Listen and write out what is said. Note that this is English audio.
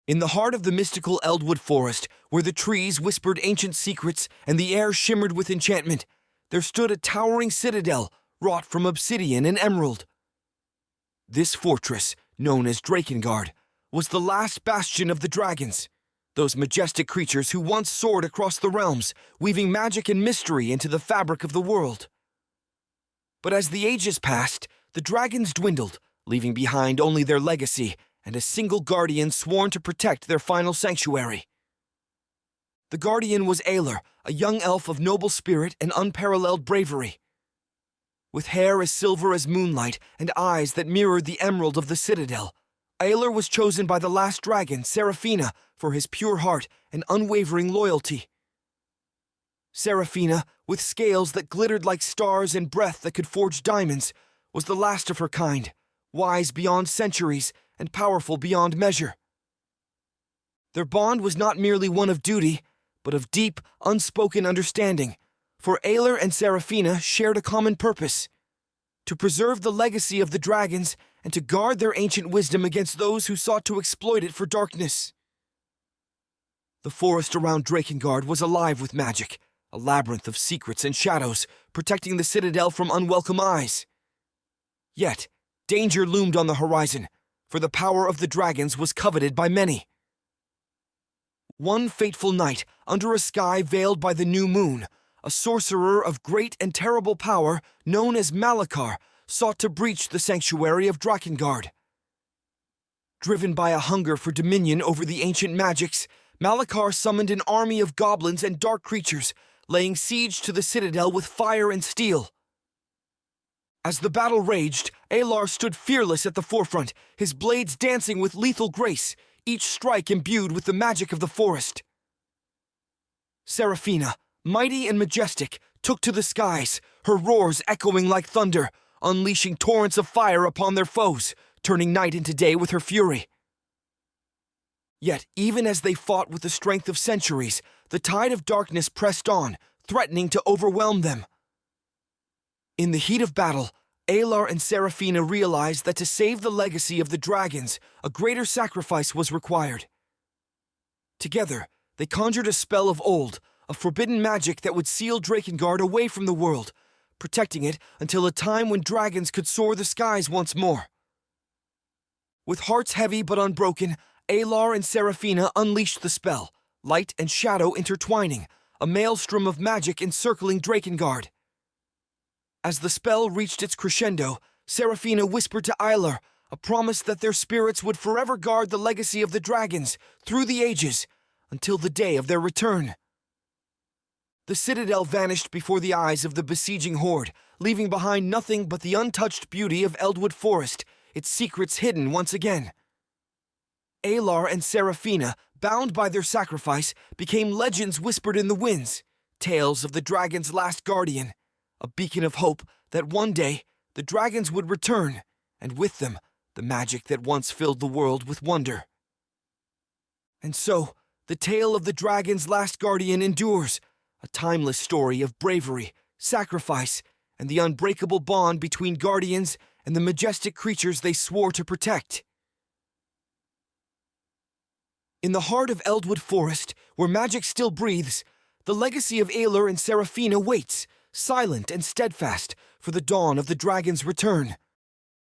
In the heart of the mystical Eldwood Forest, where the trees whispered ancient secrets and the air shimmered with enchantment, there stood a towering citadel wrought from obsidian and emerald. This fortress, known as Drakengard, was the last bastion of the dragons, those majestic creatures who once soared across the realms, weaving magic and mystery into the fabric of the world. But as the ages passed, the dragons dwindled, leaving behind only their legacy and a single guardian sworn to protect their final sanctuary. The guardian was Aelar, a young elf of noble spirit and unparalleled bravery. With hair as silver as moonlight and eyes that mirrored the emerald of the citadel, Aelar was chosen by the last dragon, Seraphina, for his pure heart and unwavering loyalty. Seraphina, with scales that glittered like stars and breath that could forge diamonds, was the last of her kind, wise beyond centuries and powerful beyond measure. Their bond was not merely one of duty, but of deep, unspoken understanding, for Aelar and Seraphina shared a common purpose: to preserve the legacy of the dragons and to guard their ancient wisdom against those who sought to exploit it for darkness. The forest around Drakengard was alive with magic, a labyrinth of secrets and shadows, protecting the citadel from unwelcome eyes. Yet, danger loomed on the horizon, for the power of the dragons was coveted by many. One fateful night, under a sky veiled by the new moon, a sorcerer of great and terrible power, known as Malakar, sought to breach the sanctuary of Drakengard. Driven by a hunger for dominion over the ancient magics, Malakar summoned an army of goblins and dark creatures, laying siege to the citadel with fire and steel. As the battle raged, Aelar stood fearless at the forefront, his blades dancing with lethal grace, each strike imbued with the magic of the forest. Seraphina, mighty and majestic, took to the skies, her roars echoing like thunder, unleashing torrents of fire upon their foes, turning night into day with her fury. Yet, even as they fought with the strength of centuries, the tide of darkness pressed on, threatening to overwhelm them. In the heat of battle, Aelar and Seraphina realized that to save the legacy of the dragons, a greater sacrifice was required. Together, they conjured a spell of old, a forbidden magic that would seal Drakengard away from the world, protecting it until a time when dragons could soar the skies once more. With hearts heavy but unbroken, Aelar and Seraphina unleashed the spell, light and shadow intertwining, a maelstrom of magic encircling Drakengard. As the spell reached its crescendo, Seraphina whispered to Aelar, a promise that their spirits would forever guard the legacy of the dragons through the ages, until the day of their return. The citadel vanished before the eyes of the besieging horde, leaving behind nothing but the untouched beauty of Eldwood Forest, its secrets hidden once again. Aelar and Seraphina, bound by their sacrifice, became legends whispered in the winds, tales of the dragon's last guardian, a beacon of hope that one day the dragons would return, and with them the magic that once filled the world with wonder. And so, the tale of the dragon's last guardian endures, a timeless story of bravery, sacrifice, and the unbreakable bond between guardians and the majestic creatures they swore to protect. In the heart of Eldwood Forest, where magic still breathes, the legacy of Aelar and Seraphina waits, silent and steadfast, for the dawn of the dragon's return.